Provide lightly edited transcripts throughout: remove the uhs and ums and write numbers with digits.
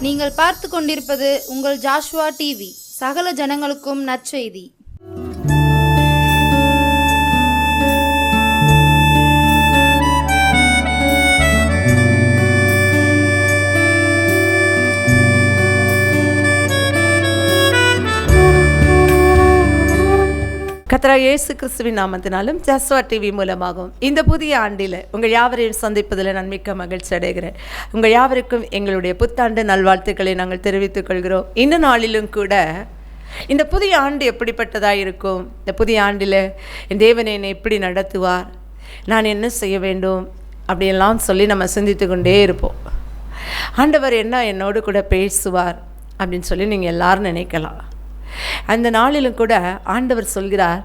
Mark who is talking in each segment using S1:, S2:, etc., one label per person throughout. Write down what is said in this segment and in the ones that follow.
S1: நீங்கள் பார்த்து கொண்டிருப்பது உங்கள் ஜாஷுவா டிவி. சகல ஜனங்களுக்கும் நற்செய்தி.
S2: கர்த்தராகிய இயேசு கிறிஸ்துவின் நாமத்தினாலும் ஜாஷுவா டிவி மூலமாகவும் இந்த புதிய ஆண்டில் உங்கள் யாவரையும் சந்திப்பதில் நான் மிக்க மகிழ்ச்சி அடைகிறேன். உங்கள் யாவருக்கும் எங்களுடைய புத்தாண்டு நல்வாழ்த்துக்களை நாங்கள் தெரிவித்துக் கொள்கிறோம். இந்த நாளிலும் கூட இந்த புதிய ஆண்டு எப்படிப்பட்டதாக இருக்கும், இந்த புதிய ஆண்டில் என் தேவன் என்னை எப்படி நடத்துவார், நான் என்ன செய்ய வேண்டும் அப்படியெல்லாம் சொல்லி நம்ம சிந்தித்து கொண்டே இருப்போம். ஆண்டவர் என்ன என்னோடு கூட பேசுவார் அப்படின்னு சொல்லி நீங்கள் எல்லாரும் நினைக்கலாம். அந்த நாளிலும் கூட ஆண்டவர் சொல்கிறார்,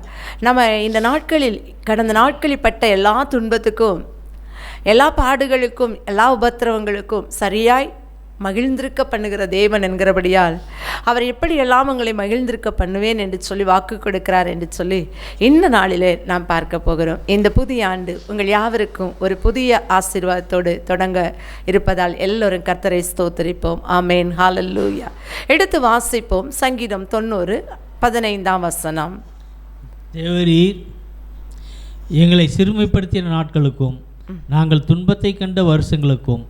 S2: நம்ம இந்த நாட்களில் கடந்த நாட்களில் பட்ட எல்லா துன்பத்துக்கும், எல்லா பாடுகளுக்கும், எல்லா உபத்திரவங்களுக்கும் சரியாய் மகிழ்ந்திருக்க பண்ணுகிற தேவன் என்கிறபடியால் அவர் எப்படியெல்லாம் உங்களை மகிழ்ந்திருக்க பண்ணுவேன் என்று சொல்லி வாக்கு கொடுக்கிறார் என்று சொல்லி இந்த நாளிலே நாம் பார்க்க போகிறோம். இந்த புதிய ஆண்டு உங்கள் யாவருக்கும் ஒரு புதிய ஆசீர்வாதத்தோடு தொடங்க இருப்பதால் எல்லோரும் கர்த்தரை ஸ்தோத்திரிப்போம். ஆமேன், ஹல்லேலூயா. எடுத்து வாசிப்போம். சங்கீதம் 90:15.
S3: தேவரீர் எங்களை சிறுமைப்படுத்தின நாட்களுக்கும் நாங்கள் துன்பத்தை கண்ட வருஷங்களுக்கும்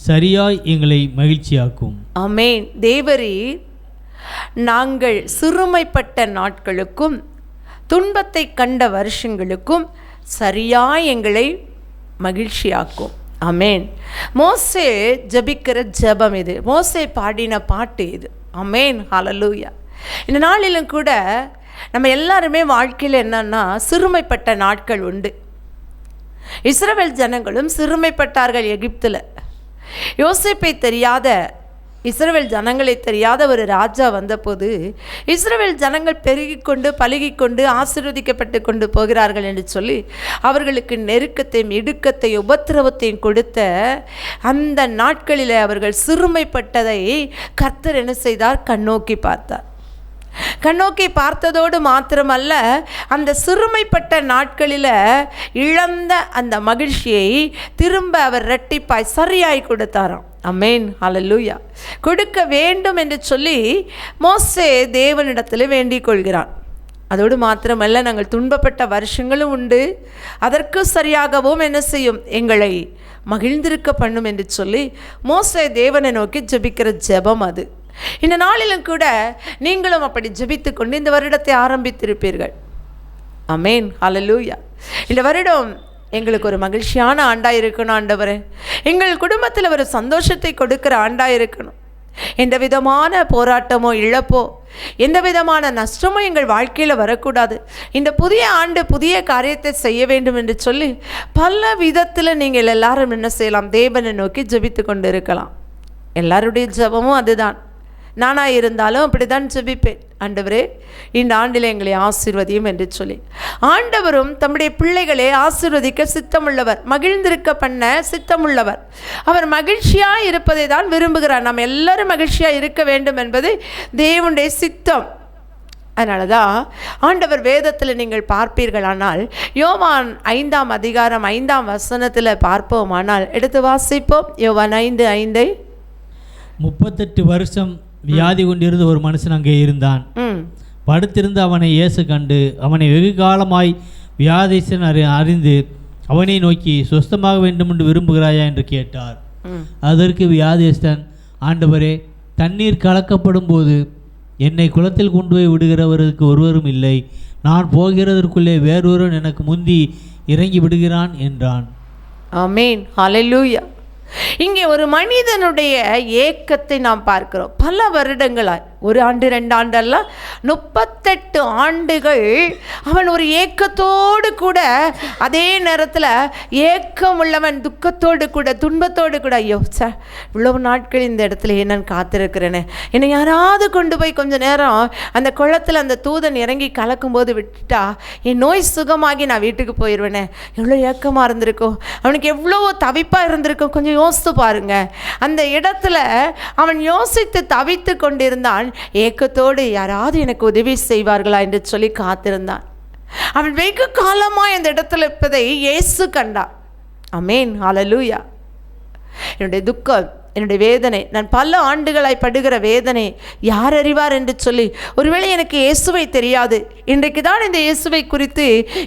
S3: சரியாய் எங்களை மகிழ்ச்சியாக்கும்.
S2: ஆமேன். தேவரீர் நாங்கள் சிறுமைப்பட்ட நாட்களுக்கும் துன்பத்தை கண்ட வருஷங்களுக்கும் சரியாய் எங்களை மகிழ்ச்சியாக்கும். ஆமேன். மோசே ஜபிக்கிற ஜபம் இது, மோசே பாடின பாட்டு இது. ஆமேன், ஹல்லேலூயா. இந்த நாளிலும் கூட நம்ம எல்லாருமே வாழ்க்கையில் என்னன்னா சிறுமைப்பட்ட நாட்கள் உண்டு. இஸ்ரவேல் ஜனங்களும் சிறுமைப்பட்டார்கள் எகிப்தில். யோசேப்பை தெரியாத, இஸ்ரவேல் ஜனங்களை தெரியாத ஒரு ராஜா வந்தபோது இஸ்ரவேல் ஜனங்கள் பெருகிக்கொண்டு பலுகிக்கொண்டு ஆசீர்வதிக்கப்பட்டு கொண்டு போகிறார்கள் என்று சொல்லி அவர்களுக்கு நெருக்கத்தையும் இடுக்கத்தையும் உபத்திரவத்தையும் கொடுத்த அந்த நாட்களில் அவர்கள் சிறுமைப்பட்டதை கர்த்தர் என்ன செய்தார்? கண்ணோக்கி பார்த்தார். கண்ணோக்கி பார்த்ததோடு மாத்திரமல்ல, அந்த சிறுமைப்பட்ட நாட்களில் இழந்த அந்த மகிழ்ச்சியை திரும்ப அவர் இரட்டிப்பாய் சரியாய் கொடுத்தாராம். ஆமேன், ஹல்லேலூயா. கொடுக்க வேண்டும் என்று சொல்லி மோசே தேவனிடத்தில் வேண்டிக் கொள்கிறான். அதோடு மாத்திரமல்ல, நாங்கள் துன்பப்பட்ட வருஷங்களும் உண்டு, அதற்கு சரியாகவும் என்ன செய்யும்? எங்களை மகிழ்ந்திருக்க பண்ணும் என்று சொல்லி மோசே தேவனை நோக்கி ஜெபிக்கிற ஜெபம் அது. இந்த நாளிலும் கூட நீங்களும் அப்படி ஜெபித்து கொண்டு இந்த வருடத்தை ஆரம்பித்திருப்பீர்கள். ஆமேன், ஹல்லேலூயா. இந்த வருடம் எங்களுக்கு ஒரு மகிழ்ச்சியான ஆண்டாக இருக்கணும் ஆண்டவரே. எங்கள் குடும்பத்தில் ஒரு சந்தோஷத்தை கொடுக்கிற ஆண்டாக இருக்கணும். எந்த விதமான போராட்டமோ இழப்போ எந்த விதமான நஷ்டமோ எங்கள் வாழ்க்கையில் வரக்கூடாது. இந்த புதிய ஆண்டு புதிய காரியத்தை செய்ய வேண்டும் என்று சொல்லி பல விதத்தில் நீங்கள் எல்லாரும் என்ன செய்யலாம்? தேவனை நோக்கி ஜெபித்து கொண்டு இருக்கலாம். எல்லாருடைய ஜெபமும் அதுதான். நானாக இருந்தாலும் அப்படி தான் ஜெபிப்பேன். ஆண்டவரே, இந்த ஆண்டில் எங்களை ஆசீர்வதியும் என்று சொல்லி. ஆண்டவரும் தம்முடைய பிள்ளைகளை ஆசீர்வதிக்க சித்தமுள்ளவர், மகிழ்ந்திருக்க பண்ண சித்தமுள்ளவர். அவர் மகிழ்ச்சியாக இருப்பதை தான் விரும்புகிறார். நாம் எல்லாரும் மகிழ்ச்சியாக இருக்க வேண்டும் என்பது தேவனுடைய சித்தம். அதனால தான் ஆண்டவர் வேதத்தில் நீங்கள் பார்ப்பீர்களானால் யோவான் 5:5 பார்ப்போமானால் எடுத்து வாசிப்போம். யோவான் 5:5.
S3: 38 வருஷம் வியாதி கொண்டிருந்த ஒரு மனுஷன் அங்கே இருந்தான். படுத்திருந்து அவனை இயேசு கண்டு அவனை வெகு காலமாய் வியாதிசன் அறிந்து அவனை நோக்கி சொஸ்தமாக வேண்டும் என்று விரும்புகிறாயா என்று கேட்டார். அதற்கு வியாதிஸ்தன், ஆண்டவரே, தண்ணீர் கலக்கப்படும் போது என்னை குளத்தில் கொண்டு போய் விடுகிறவருக்கு ஒருவரும் இல்லை. நான் போகிறதற்குள்ளே வேறொருவன் எனக்கு முந்தி இறங்கி விடுகிறான் என்றான்.
S2: ஆமேன், ஹல்லேலூயா. இங்கே ஒரு மனிதனுடைய ஏக்கத்தை நாம் பார்க்கிறோம். பல வருடங்களாய், 1 ஆண்டு 2 ஆண்டு அல்ல, 38 ஆண்டுகள் அவன் ஒரு ஏக்கத்தோடு கூட, அதே நேரத்தில் ஏக்கம் உள்ளவன் துக்கத்தோடு கூட துன்பத்தோடு கூட, ஐயோ சார், இவ்வளவு நாட்கள் இந்த இடத்துல நான் காத்திருக்கிறேனே, என்னை யாராவது கொண்டு போய் கொஞ்சம் நேரம் அந்த குளத்தில் அந்த தூதன் இறங்கி கலக்கும்போது விட்டுட்டா என் நோய் சுகமாகி நான் வீட்டுக்கு போயிடுவேனே, எவ்வளோ ஏக்கமாக இருந்திருக்கும், அவனுக்கு எவ்வளோ தவிப்பாக இருந்திருக்கும். கொஞ்சம் யோசித்து பாருங்க. அந்த இடத்துல அவன் யோசித்து தவித்து கொண்டிருந்தான். ஏக்கத்தோடு யாராவது எனக்கு உதவி செய்வார்களா என்று சொல்லி காத்திருந்தான். அவன் வெகு காலமாய் அந்த இடத்துல இருப்பதை இயேசு கண்டான். ஆமேன், ஹல்லேலூயா. என்னுடைய துக்கம், என்னுடைய வேதனை, நான் பல ஆண்டுகளாய் படுகிற வேதனை யார் அறிவார் என்று சொல்லி, ஒருவேளை எனக்கு இயேசுவை தெரியாது, இன்றைக்கு தான் இந்த இயேசுவை குறித்து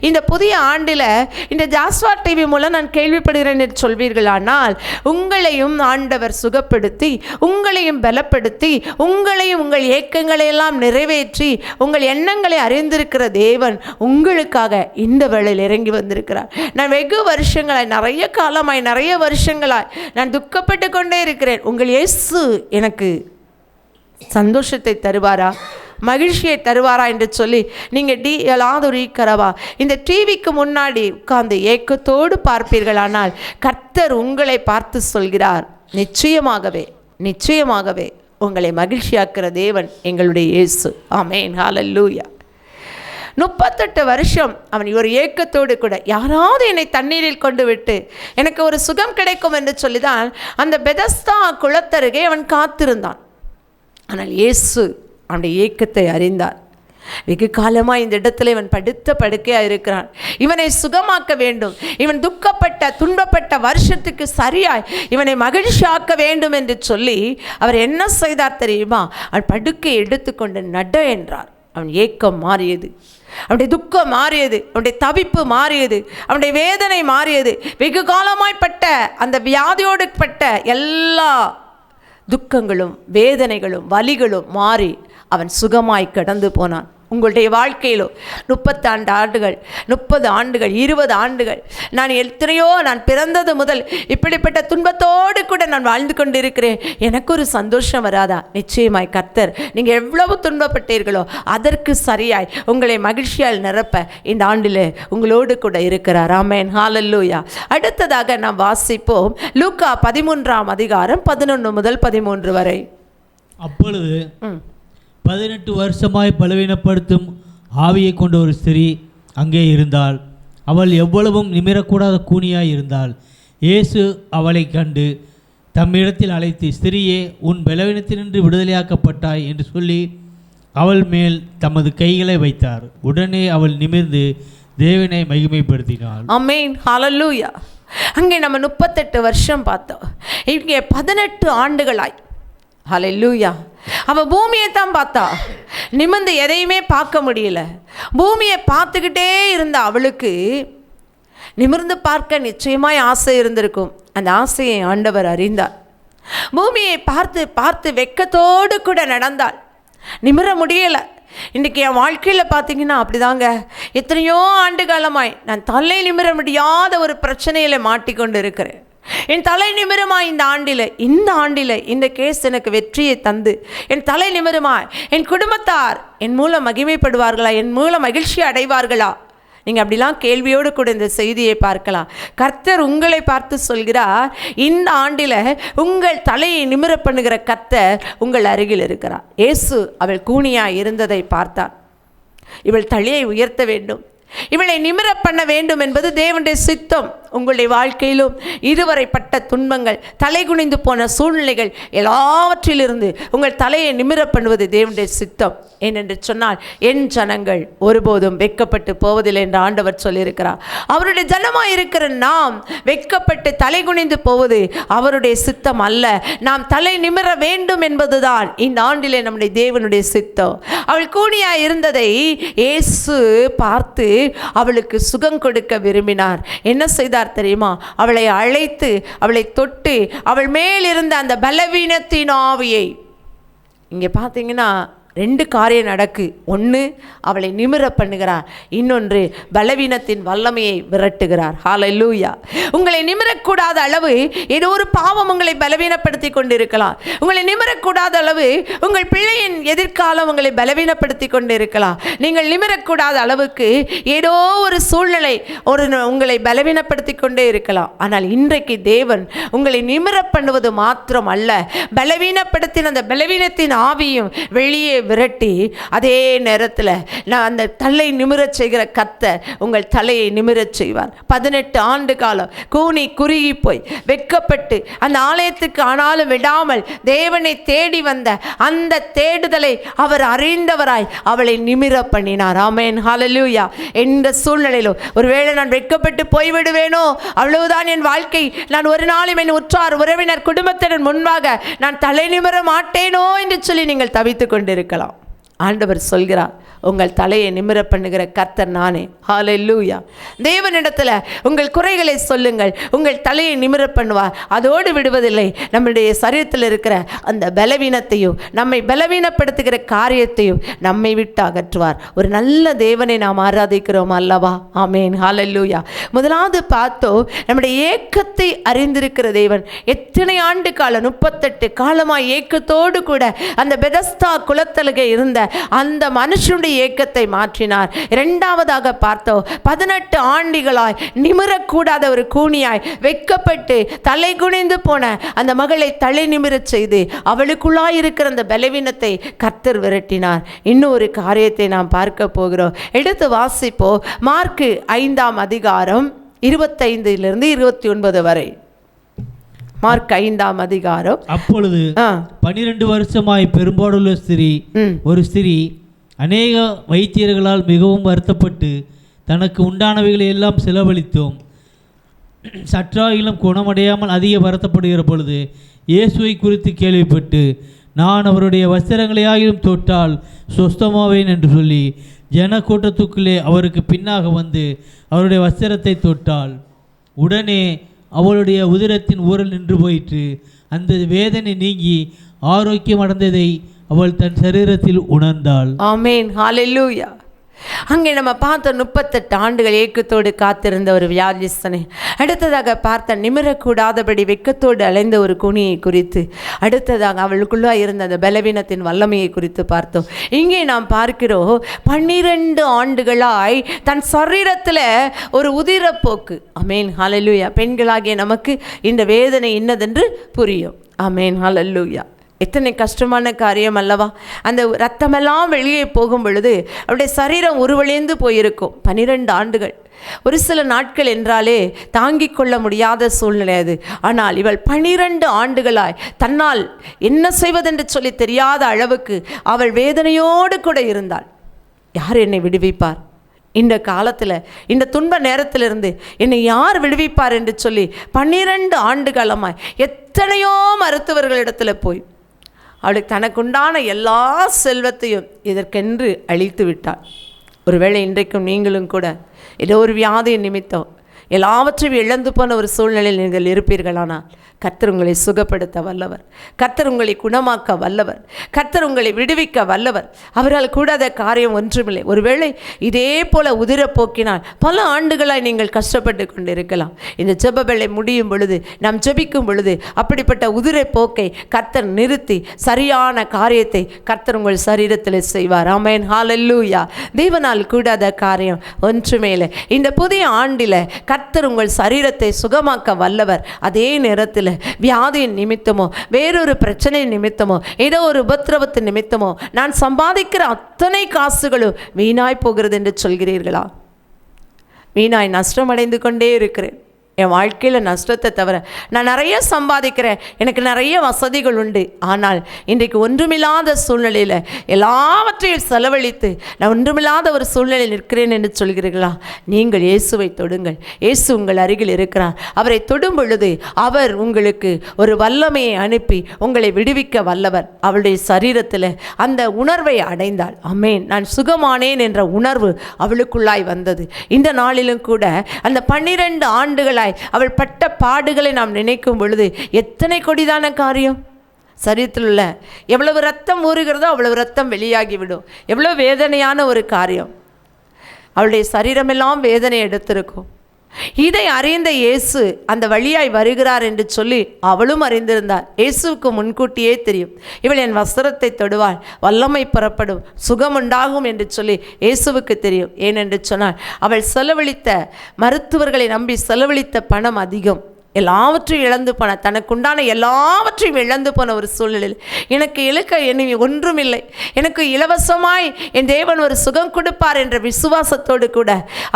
S2: இந்த புதிய ஆண்டில் இந்த ஜாஸ்வா டிவி மூலம் நான் கேள்விப்படுகிறேன் என்று சொல்வீர்கள். ஆனால் உங்களையும் ஆண்டவர் சுகப்படுத்தி, உங்களையும் பலப்படுத்தி, உங்களையும் உங்கள் ஏக்கங்களையெல்லாம் நிறைவேற்றி, உங்கள் எண்ணங்களை அறிந்திருக்கிற தேவன் உங்களுக்காக இந்த வேளையில் இறங்கி வந்திருக்கிறார். நான் வெகு வருஷங்களாய், நிறைய காலமாய், நிறைய வருஷங்களாய் நான் துக்கப்பட்டு கொண்டே இருக்கிறேன். உங்கள் இயேசு எனக்கு சந்தோஷத்தை தருவாரா, மகிழ்ச்சியை தருவாரா என்று சொல்லி நீங்கள் கரவா இந்த டிவிக்கு முன்னாடி உட்கார்ந்து ஏக்கத்தோடு பார்ப்பீர்களானால் கர்த்தர் உங்களை பார்த்து சொல்கிறார், நிச்சயமாகவே நிச்சயமாகவே உங்களை மகிழ்ச்சியாக்குற தேவன் எங்களுடைய இயேசு. ஆமென், ஹல்லேலூயா. 38 வருஷம் அவன் ஒரு ஏக்கத்தோடு கூட யாராவது என்னை தண்ணீரில் கொண்டு விட்டு எனக்கு ஒரு சுகம் கிடைக்கும் என்று சொல்லிதான் அந்த பெதஸ்தா குளத்தருகே அவன் காத்திருந்தான். ஆனால் இயேசு அவனுடைய ஏக்கத்தை அறிந்தார். வெகு காலமாக இந்த இடத்துல இவன் படுத்த படுக்கையாக இருக்கிறான். இவனை சுகமாக்க வேண்டும், இவன் துக்கப்பட்ட துன்பப்பட்ட வருஷத்துக்கு சரியாய் இவனை மகிழ்ச்சியாக்க வேண்டும் என்று சொல்லி அவர் என்ன செய்தார் தெரியுமா? அவன் படுக்கை எடுத்துக்கொண்டு நட என்றார். அவன் ஏக்கம் மாறியது, அவனுடைய துக்கம் மாறியது, அவனுடைய தவிப்பு மாறியது, அவனுடைய வேதனை மாறியது. வெகு காலமாய்ப்பட்ட அந்த வியாதியோடு பட்ட எல்லா துக்கங்களும் வேதனைகளும் வலிகளும் மாறி அவன் சுகமாய் கடந்து போனான். உங்களுடைய வாழ்க்கையிலோ 30 ஆண்டுகள் 30 ஆண்டுகள் 20 ஆண்டுகள் நான் பிறந்தது முதல் இப்படிப்பட்ட துன்பத்தோடு கூட நான் வாழ்ந்து கொண்டிருக்கிறேன், எனக்கு ஒரு சந்தோஷம் வராதா? நிச்சயமாய் கர்த்தர் நீங்கள் எவ்வளவு துன்பப்பட்டீர்களோ அதற்கு சரியாய் உங்களை மகிழ்ச்சியால் நிரப்ப இந்த ஆண்டில் உங்களோடு கூட இருக்கிறார். ஆமென், ஹல்லேலூயா. அடுத்ததாக நாம் வாசிப்போம் லூக்கா 13ஆம் அதிகாரம் 11 முதல் 13 வரை.
S3: அப்பொழுது 18 வருஷமாய் பலவீனப்படுத்தும் ஆவியை கொண்ட ஒரு ஸ்திரீ அங்கே இருந்தாள். அவள் எவ்வளவும் நிமிரக்கூடாத கூனியாய் இருந்தாள். இயேசு அவளை கண்டு தம்மிடத்தில் அழைத்து, ஸ்திரீயே, உன் பலவீனத்தினின்று விடுதலையாக்கப்பட்டாய் என்று சொல்லி அவள் மேல் தமது கைகளை வைத்தார். உடனே அவள் நிமிர்ந்து தேவனை மகிமைப்படுத்தினாள்.
S2: ஆமென், ஹல்லேலூயா. அங்கே நம்ம 38 வருஷம் பார்த்தோம், இங்கே 18 ஆண்டுகளாய். ஹல்லேலூயா. அவள் பூமியை தான் பார்த்தா, நிமிர்ந்து எதையுமே பார்க்க முடியல. பூமியை பார்த்துக்கிட்டே இருந்த அவளுக்கு நிமிர்ந்து பார்க்க நிச்சயமாய் ஆசை இருந்திருக்கும். அந்த ஆசையை ஆண்டவர் அறிந்தார். பூமியை பார்த்து பார்த்து வெட்கத்தோடு கூட நடந்தாள், நிமிர முடியலை. இன்றைக்கி என் வாழ்க்கையில் பார்த்தீங்கன்னா அப்படிதாங்க. எத்தனையோ ஆண்டு காலமாய் நான் தலை நிமிர முடியாத ஒரு பிரச்சனையில் மாட்டிக்கொண்டு இருக்கிறேன். என் தலை நிமிரமாய் இந்த ஆண்டில் இந்த கேஸ் எனக்கு வெற்றியை தந்து என் தலை நிமிரமாய் என் குடும்பத்தார் என் மூலம் மகிமைப்படுவார்களா, என் மூலம் மகிழ்ச்சி அடைவார்களா? நீங்கள் அப்படிலாம் கேள்வியோடு கூட இந்த செய்தியை பார்க்கலாம். கர்த்தர் உங்களை பார்த்து சொல்கிறார், இந்த ஆண்டில் உங்கள் தலையை நிமிர பண்ணுகிற கர்த்தர் உங்கள் அருகில் இருக்கிறார். இயேசு அவள் கூனியாய் இருந்ததை பார்த்தார். இவள் தலையை உயர்த்த வேண்டும், இவளை நிமிர பண்ண வேண்டும் என்பது தேவனுடைய சித்தம். உங்களுடைய வாழ்க்கையிலும் இதுவரை பட்ட துன்பங்கள், தலை குனிந்து போன சூழ்நிலைகள் எல்லாவற்றிலிருந்து உங்கள் தலையை நிமிர பண்ணுவது தேவனுடைய சித்தம். ஏனென்று சொன்னால் என் ஜனங்கள் ஒருபோதும் வெட்கப்பட்டு போவதில்லை என்று ஆண்டவர் சொல்லியிருக்கிறார். அவருடைய ஜனமாக இருக்கிற நாம் வெட்கப்பட்டு தலை குனிந்து போவது அவருடைய சித்தம் அல்ல. நாம் தலை நிமிர வேண்டும் என்பதுதான் இந்த ஆண்டிலே நம்முடைய தேவனுடைய சித்தம். அவள் கூனியாய் இருந்ததை இயேசு பார்த்து அவளுக்கு சுகம் கொடுக்க விரும்பினார். என்ன செய்தார் தெரியுமா? அவளை அழைத்து அவளை தொட்டு அவள் மேல் இருந்த அந்த பலவீனத்தின் ஆவியை, இங்கே பார்த்தீங்கன்னா 2 காரியம் நடக்கு. ஒன்று, அவளை நிமிர பண்ணுகிறார். இன்னொன்று, பலவீனத்தின் வல்லமையை விரட்டுகிறார். ஹல்லேலூயா. உங்களை நிமிரக்கூடாத அளவு ஏதோ ஒரு பாவம் உங்களை பலவீனப்படுத்தி கொண்டிருக்கலாம். உங்களை நிமிரக்கூடாத அளவு உங்கள் பிள்ளையின் எதிர்காலம் உங்களை பலவீனப்படுத்தி கொண்டிருக்கலாம். நீங்கள் நிமிரக்கூடாத அளவுக்கு ஏதோ ஒரு சூழ்நிலை உங்களை பலவீனப்படுத்தி கொண்டே இருக்கலாம். ஆனால் இன்றைக்கு தேவன் உங்களை நிமிர பண்ணுவது மாத்திரம் அல்ல, பலவீனப்படுத்தின அந்த பலவீனத்தின் ஆவியும் வெளியே விரட்டி அதே நேரத்தில் நான் அந்த தலை நிமிரச் செய்கிற கர்த்தர் உங்கள் தலையை நிமிரச் செய்வார். 18 ஆண்டு காலம் கூனி குறுகி போய் வெட்கப்பட்டு அந்த ஆலயத்துக்கு ஆனாலும் விடாமல் தேவனை தேடி வந்த அந்த தேடுதலை அவர் அறிந்தவராய் அவளை நிமிர பண்ணினார். ஆமென், ஹல்லேலூயா. எந்த சூழ்நிலையிலும் ஒருவேளை நான் வெட்கப்பட்டு போய்விடுவேனோ, அவ்வளவுதான் என் வாழ்க்கை, நான் ஒரு நாளும் என் உற்றார் உறவினர் குடும்பத்தினர் முன்பாக நான் தலை நிமிர மாட்டேனோ என்று சொல்லி நீங்கள் தவித்துக் கொண்டிருக்கலாம். ஆண்டவர் சொல்கிறார், உங்கள் தலையை நிமிர பண்ணுகிற கர்த்தர் நானே. ஹல்லேலூயா. தேவனிடத்தில் உங்கள் குறைகளை சொல்லுங்கள், உங்கள் தலையை நிமிர பண்ணுவார். அதோடு விடுவதில்லை, நம்முடைய சரீரத்தில் இருக்கிற அந்த பலவீனத்தையும் நம்மை பலவீனப்படுத்துகிற காரியத்தையும் நம்மை விட்டு அகற்றுவார். ஒரு நல்ல தேவனை நாம் ஆராதிக்கிறோம் அல்லவா? ஆமேன், ஹல்லேலூயா. முதலாவது பார்த்தோம், நம்முடைய ஏக்கத்தை அறிந்திருக்கிற தேவன். எத்தனை ஆண்டு காலம், 38 காலமாய் ஏக்கத்தோடு கூட அந்த பெதஸ்தா குளத்தலுகை இருந்த அந்த மனுஷனுடைய ஏக்கத்தை மாற்றினார். இரண்டாவதாக பார்த்தோம், 18 ஆண்டுகளாய் நிமிரக்கூடாத ஒரு கூனியாய் வெட்கப்பட்டு தலை குனிந்து போன அந்த மகளை தலை நிமிரச் செய்து அவளுக்குள்ளாய் இருக்கிற அந்த பலவீனத்தை கர்த்தர் விரட்டினார். இன்னும் ஒரு காரியத்தை நாம் பார்க்க போகிறோம். எடுத்து வாசிப்போம். மார்க்கு 5ஆம் அதிகாரம் 25 29 வரை. மார்க் 5ஆம் அதிகாரம்.
S3: அப்பொழுது 12 வருஷமாய் பெரும்பாடுள்ள ஒரு ஸ்திரீ அநேக வைத்தியர்களால் மிகவும் வருத்தப்பட்டு தனக்கு உண்டானவைகளை எல்லாம் செலவழித்தோம், சற்றாயிலும் குணமடையாமல் அதிக வருத்தப்படுகிற பொழுது இயேசுவை குறித்து கேள்விப்பட்டு நான் அவருடைய வஸ்திரங்களையாகிலும் தொட்டால் சொஸ்தமாவேன் என்று சொல்லி ஜனக்கூட்டத்துக்குள்ளே அவருக்கு பின்னாக வந்து அவருடைய வஸ்திரத்தை தொட்டாள். உடனே அவளுடைய உதிரத்தின் ஊரல் நின்று போயிற்று. அந்த வேதனை நீங்கி ஆரோக்கியம் அடைந்ததை அவள் தன் சரீரத்தில் உணர்ந்தாள்.
S2: ஆமேன், ஹல்லேலூயா. அங்கே நம்ம பார்த்த 38 ஆண்டுகள் ஏக்கத்தோடு காத்திருந்த ஒரு வியாதிஸ்தனை, அடுத்ததாக பார்த்த நிமிரக்கூடாதபடி வெட்கத்தோடு அலைந்த ஒரு குனியை குறித்து, அடுத்ததாக அவளுக்குள்ளே இருந்த அந்த பலவீனத்தின் வல்லமையை குறித்து பார்த்தோம். இங்கே நாம் பார்க்கிறோம், 12 ஆண்டுகளாய் தன் சரீரத்தில் ஒரு உதிரப்போக்கு. ஆமேன், ஹல்லேலூயா. பெண்களாகிய நமக்கு இந்த வேதனை இன்னதென்று புரியும். ஆமேன், ஹல்லேலூயா. எத்தனை கஷ்டமான காரியம் அல்லவா? அந்த ரத்தமெல்லாம் வெளியே போகும் பொழுது அவருடைய சரீரம் உருவழிந்து போயிருக்கும். 12 ஆண்டுகள். ஒரு சில நாட்கள் என்றாலே தாங்கிக் கொள்ள முடியாத சூழ்நிலை அது. ஆனால் இவள் 12 ஆண்டுகளாய் தன்னால் என்ன செய்வதென்று சொல்லி தெரியாத அளவுக்கு அவள் வேதனையோடு கூட இருந்தாள். யார் என்னை விடுவிப்பார்? இந்த காலத்தில், இந்த துன்ப நேரத்திலிருந்து என்னை யார் விடுவிப்பார் என்று சொல்லி 12 ஆண்டு காலமாய் எத்தனையோ மருத்துவர்களிடத்தில் போய் அவளுக்கு தனக்குண்டான எல்லா செல்வத்தையும் இதற்கென்று அழித்து விட்டாள். ஒருவேளை இன்றைக்கும் நீங்களும் கூட ஏதோ ஒரு வியாதியின் நிமித்தம் எல்லாவற்றையும் இழந்து போன ஒரு சூழ்நிலையில் நீங்கள் இருப்பீர்களானால் கர்த்தர் உங்களை சுகப்படுத்த வல்லவர், கர்த்தர் உங்களை குணமாக்க வல்லவர், கர்த்தர் உங்களை விடுவிக்க வல்லவர். அவரால் கூடாத காரியம் ஒன்றுமில்லை. ஒருவேளை இதே போல உதிரப்போக்கினால் பல ஆண்டுகளாய் நீங்கள் கஷ்டப்பட்டு கொண்டிருக்கலாம். இந்த ஜெப வேளை முடியும் பொழுது, நாம் ஜெபிக்கும் பொழுது அப்படிப்பட்ட உதிரப்போக்கை கர்த்தர் நிறுத்தி சரியான காரியத்தை கர்த்தர் உங்கள் சரீரத்தில் செய்வார். ஆமென், ஹல்லேலூயா. தேவனால் கூடாத காரியம் ஒன்றுமே இல்லை. இந்த புதிய ஆண்டில் கர்த்தர் உங்கள் சரீரத்தை சுகமாக்க வல்லவர். அதே நேரத்தில் வியாதியின் நிமித்தமோ, வேறொரு பிரச்சனை நிமித்தமோ, ஏதோ ஒரு உபத்திரவத்தின் நிமித்தமோ நான் சம்பாதிக்கிற அத்தனை காசுகளும் வீணாய் போகிறது என்று சொல்கிறீர்களா? வீணாய் நஷ்டமடைந்து கொண்டே இருக்கிறேன். என் வாழ்க்கையில் நஷ்டத்தை தவிர நான் நிறைய சம்பாதிக்கிறேன், எனக்கு நிறைய வசதிகள் உண்டு, ஆனால் இன்றைக்கு ஒன்றுமில்லாத சூழ்நிலையில் எல்லாவற்றையும் செலவழித்து நான் ஒன்றுமில்லாத ஒரு சூழ்நிலையில் நிற்கிறேன் என்று சொல்கிறீர்களா? நீங்கள் இயேசுவை தொடுங்கள். இயேசு உங்கள் அருகில் இருக்கிறார். அவரை தொடும் பொழுது அவர் உங்களுக்கு ஒரு வல்லமையை அனுப்பி உங்களை விடுவிக்க வல்லவர். அவளுடைய சரீரத்தில் அந்த உணர்வை அடைந்தாள். ஆமென், நான் சுகமானேன் என்ற உணர்வு அவளுக்குள்ளாய் வந்தது. இந்த நாளிலும் கூட அந்த 12 ஆண்டுகளாய் அவள் பட்ட பாடுகளை நாம் நினைக்கும் பொழுது எத்தனை கொடிதான காரியம். சரீரத்தில் உள்ள எவ்வளவு ரத்தம் ஊறுகிறதோ அவ்வளவு ரத்தம் வெளியாகிவிடும். எவ்வளவு வேதனையான ஒரு காரியம். அவளுடைய சரீரமெல்லாம் வேதனை எடுத்திருக்கும். இதை அறிந்த இயேசு அந்த வழியாய் வருகிறார் என்று சொல்லி அவளும் அறிந்திருந்தார். இயேசுவுக்கு முன்கூட்டியே தெரியும், இவள் என் வஸ்திரத்தை தொடுவாள், வல்லமை புறப்படும், சுகம் உண்டாகும் என்று சொல்லி இயேசுவுக்கு தெரியும். ஏனென்று சொன்னால் அவள் செலவழித்த, மருத்துவர்களை நம்பி செலவழித்த பணம் அதிகம். எல்லாவற்றையும் இழந்து போன, தனக்குண்டான எல்லாவற்றையும் இழந்து போன ஒரு சூழ்நிலையில் எனக்கு என்னை ஒன்றுமில்லை, எனக்கு இலவசமாய் என் தேவன் ஒரு சுகம் கொடுப்பார் என்ற விசுவாசத்தோடு கூட,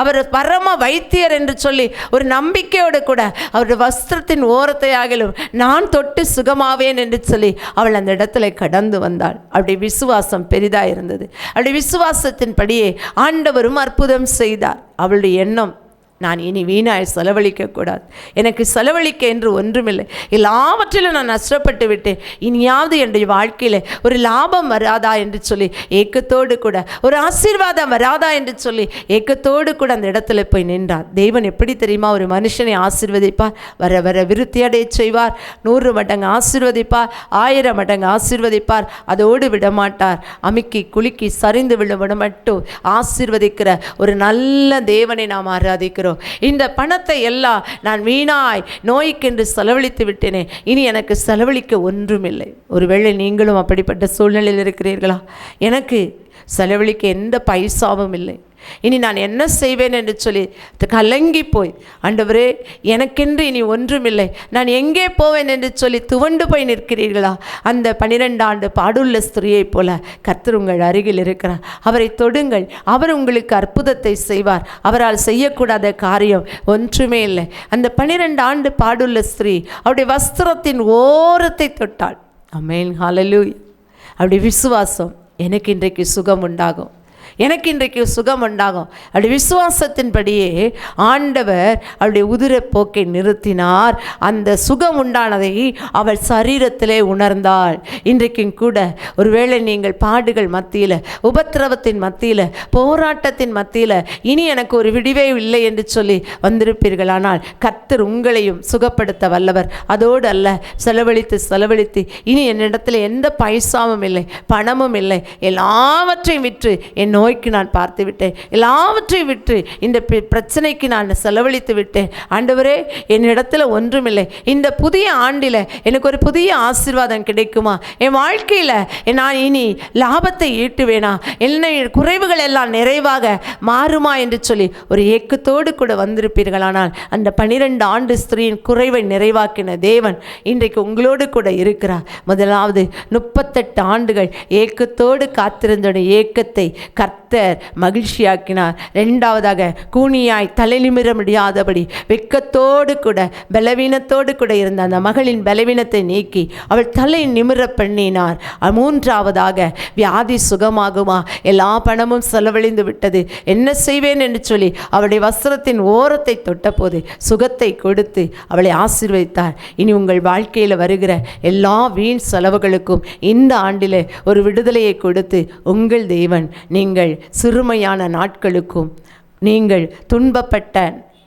S2: அவர் பரம வைத்தியர் என்று சொல்லி ஒரு நம்பிக்கையோடு கூட, அவருடைய வஸ்திரத்தின் ஓரத்தை ஆகிலும் நான் தொட்டு சுகமாவேன் என்று சொல்லி அவள் அந்த இடத்துல கடந்து வந்தாள். அவருடைய விசுவாசம் பெரிதாக இருந்தது. அவருடைய விசுவாசத்தின்படியே ஆண்டவரும் அற்புதம் செய்தார். அவளுடைய எண்ணம், நான் இனி வீணாய் செலவழிக்கக்கூடாது, எனக்கு செலவழிக்க என்று ஒன்றுமில்லை, எல்லாவற்றிலும் நான் நஷ்டப்பட்டு விட்டேன், இனியாவது என்னுடைய வாழ்க்கையில் ஒரு லாபம் வராதா என்று சொல்லி ஏக்கத்தோடு கூட, ஒரு ஆசீர்வாதம் வராதா என்று சொல்லி ஏக்கத்தோடு கூட அந்த இடத்துல போய் நின்றார். தேவன் எப்படி தெரியுமா ஒரு மனுஷனை ஆசீர்வதிப்பார்? வர வர விருத்தியடைய செய்வார். 100 மடங்கு ஆசீர்வதிப்பார், 1000 மடங்கு ஆசீர்வதிப்பார். அதோடு விடமாட்டார். அமுக்கி குலுக்கி சரிந்து விழும் மட்டும் ஆசீர்வதிக்கிற ஒரு நல்ல தேவனை நாம் ஆராதிக்கிறோம். இந்த பணத்தை எல்லாம் நான் வீணாய் நோய்க்கென்று செலவழித்து விட்டேனே, இனி எனக்கு செலவழிக்க ஒன்றுமில்லை. ஒருவேளை நீங்களும் அப்படிப்பட்ட சூழ்நிலையில் இருக்கிறீர்களா? எனக்கு செலவழிக்க எந்த பைசாவும் இல்லை, இனி நான் என்ன செய்வேன் என்று சொல்லி கலங்கி போய், ஆண்டவரே எனக்கென்று இனி ஒன்றுமில்லை, நான் எங்கே போவேன் என்று சொல்லி துவண்டு போய் நிற்கிறீர்களா? அந்த 12 ஆண்டு பாடுள்ள ஸ்திரியைப் போல கர்த்தர் உங்கள் அருகில் இருக்கிறார். அவரை தொடுங்கள், அவர் உங்களுக்கு அற்புதத்தை செய்வார். அவரால் செய்யக்கூடாத காரியம் ஒன்றுமே இல்லை. அந்த 12 ஆண்டு பாடுள்ள ஸ்திரீ அவருடைய வஸ்திரத்தின் ஓரத்தை தொட்டாள். ஆமென், ஹல்லேலூயா. அவருடைய விசுவாசம், எனக்கு இன்றைக்கு சுகம் உண்டாகும், எனக்கு இன்றைக்கு சுகம் உண்டாகும். அவருடைய விசுவாசத்தின்படியே ஆண்டவர் அவருடைய உதிரப்போக்கை நிறுத்தினார். அந்த சுகம் உண்டானதை அவள் சரீரத்திலே உணர்ந்தாள். இன்றைக்கும் கூட ஒருவேளை நீங்கள் பாடுகள் மத்தியில், உபத்திரவத்தின் மத்தியில், போராட்டத்தின் மத்தியில் இனி எனக்கு ஒரு விடிவே இல்லை என்று சொல்லி வந்திருப்பீர்களானால் கர்த்தர் உங்களையும் சுகப்படுத்த வல்லவர். அதோடு அல்ல, செலவழித்து இனி என்னிடத்தில் எந்த பைசாவும் இல்லை, பணமும் இல்லை, எல்லாவற்றையும் விற்று என் நோய்க்கு நான் பார்த்து விட்டேன், எல்லாவற்றையும் விற்று இந்த பிரச்சனைக்கு நான் செலவழித்து விட்டேன். ஆண்டவரே என்னிடத்தில் ஒன்றுமில்லை, இந்த புதிய ஆண்டில் எனக்கு ஒரு புதிய ஆசீர்வாதம் கிடைக்குமா? என் வாழ்க்கையில் நான் இனி லாபத்தை ஈட்டுவேனா? என்ன குறைவுகள் எல்லாம் நிறைவாக மாறுமா என்று சொல்லி ஒரு ஏக்கத்தோடு கூட வந்திருப்பீர்களானால் அந்த 12 ஆண்டு ஸ்திரீயின் குறைவை நிறைவாக்கின தேவன் இன்றைக்கு உங்களோடு கூட இருக்கிறார். முதலாவது 38 ஆண்டுகள் ஏக்கத்தோடு காத்திருந்த ஏக்கத்தை கர்த்தர் மகிழ்ச்சியாக்கினார். 2வதாக கூனியாய் தலை நிமிர முடியாதபடி வெட்கத்தோடு கூட பலவீனத்தோடு கூட இருந்த அந்த மகளின் பலவீனத்தை நீக்கி அவள் தலை நிமிர பண்ணினார். 3வதாக வியாதி சுகமாகுமா? எல்லா பணமும் செலவழிந்து விட்டது, என்ன செய்வேன் என்று சொல்லி அவளுடைய வஸ்திரத்தின் ஓரத்தை தொட்டபோது சுகத்தை கொடுத்து அவளை ஆசீர்வதித்தார். இனி உங்கள் வாழ்க்கையில் வருகிற எல்லா வீண் செலவுகளுக்கும் இந்த ஆண்டில் ஒரு விடுதலையை கொடுத்து உங்கள் தேவன் நீங்கள் சிறுமையான நாட்களுக்கும் நீங்கள் துன்பப்பட்ட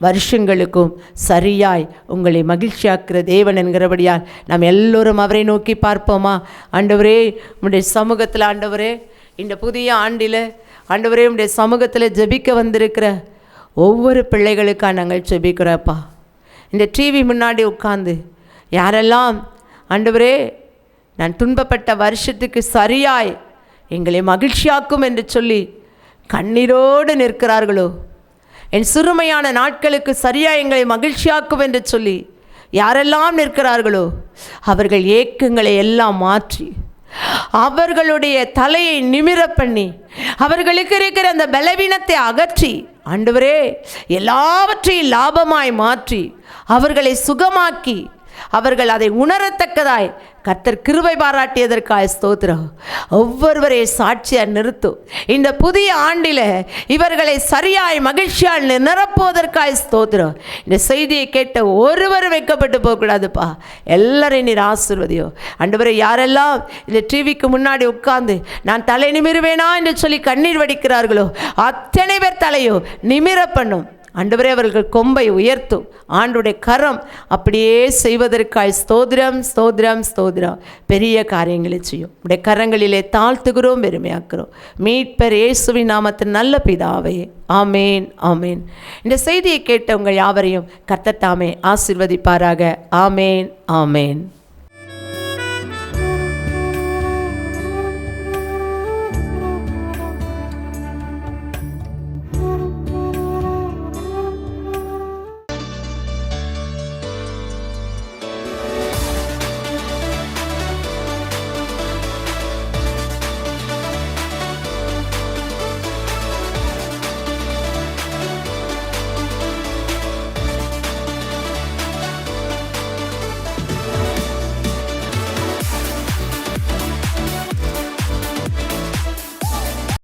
S2: வருஷங்களுக்கும் சரியாய் உங்களை மகிழ்ச்சியாக்குற தேவன் என்கிறபடியால் நாம் எல்லோரும் அவரை நோக்கி பார்ப்போமா? ஆண்டவரே உம்முடைய சமூகத்தில், ஆண்டவரே இந்த புதிய ஆண்டில், ஆண்டவரே உம்முடைய சமூகத்தில் ஜெபிக்க வந்திருக்கிற ஒவ்வொரு பிள்ளைகளுக்காக நாங்கள் ஜெபிக்கிறோப்பா. இந்த டிவி முன்னாடி உட்கார்ந்து யாரெல்லாம் ஆண்டவரே நான் துன்பப்பட்ட வருஷத்துக்கு சரியாய் எங்களை மகிழ்ச்சியாக்கும் என்று சொல்லி கண்ணீரோடு நிற்கிறார்களோ, என் சிறுமையான நாட்களுக்கு சரியாக எங்களை மகிழ்ச்சியாக்கும் என்று சொல்லி யாரெல்லாம் நிற்கிறார்களோ அவர்கள் ஏக்கங்களை எல்லாம் மாற்றி அவர்களுடைய தலையை நிமிர பண்ணி அவர்களுக்கு இருக்கிற அந்த பலவீனத்தை அகற்றி ஆண்டவரே எல்லாவற்றையும் லாபமாய் மாற்றி அவர்களை சுகமாக்கி அவர்கள் அதை உணரத்தக்கதாய் கர்த்தர் கிருபை பாராட்டியதற்காக ஸ்தோத்திரம். ஒவ்வொருவரை சாட்சியார் நிறுத்தும். இந்த புதிய ஆண்டில் இவர்களை சரியாய் மகிழ்ச்சியால் நிரப்புவதற்காக ஸ்தோத்திரம். இந்த செய்தியை கேட்ட ஒருவரும் வைக்கப்பட்டு போகக்கூடாதுப்பா. எல்லாரையும் நீர் ஆசீர்வதியோ ஆண்டவரே. யாரெல்லாம் இந்த டிவிக்கு முன்னாடி உட்கார்ந்து நான் தலை நிமிருவேனா என்று சொல்லி கண்ணீர் வடிக்கிறார்களோ அத்தனை பேர் தலையோ நிமிர பண்ணும் ஆண்டவரே. அவர்கள் கொம்பை உயர்த்தும். ஆண்டுடைய கரம் அப்படியே செய்வதற்காய் ஸ்தோத்திரம் ஸ்தோத்திரம் ஸ்தோத்திரம். பெரிய காரியங்களை செய்யும். உடைய கரங்களிலே தாழ்த்துகிறோம், பெருமையாக்குறோம். மீட்பர் இயேசுவின் நாமத்தின் நல்ல பிதாவே, ஆமேன் ஆமேன். இந்த செய்தியை கேட்ட உங்கள் யாவரையும் கர்த்தர் தாமே ஆசீர்வதிப்பாராக. ஆமேன் ஆமேன்.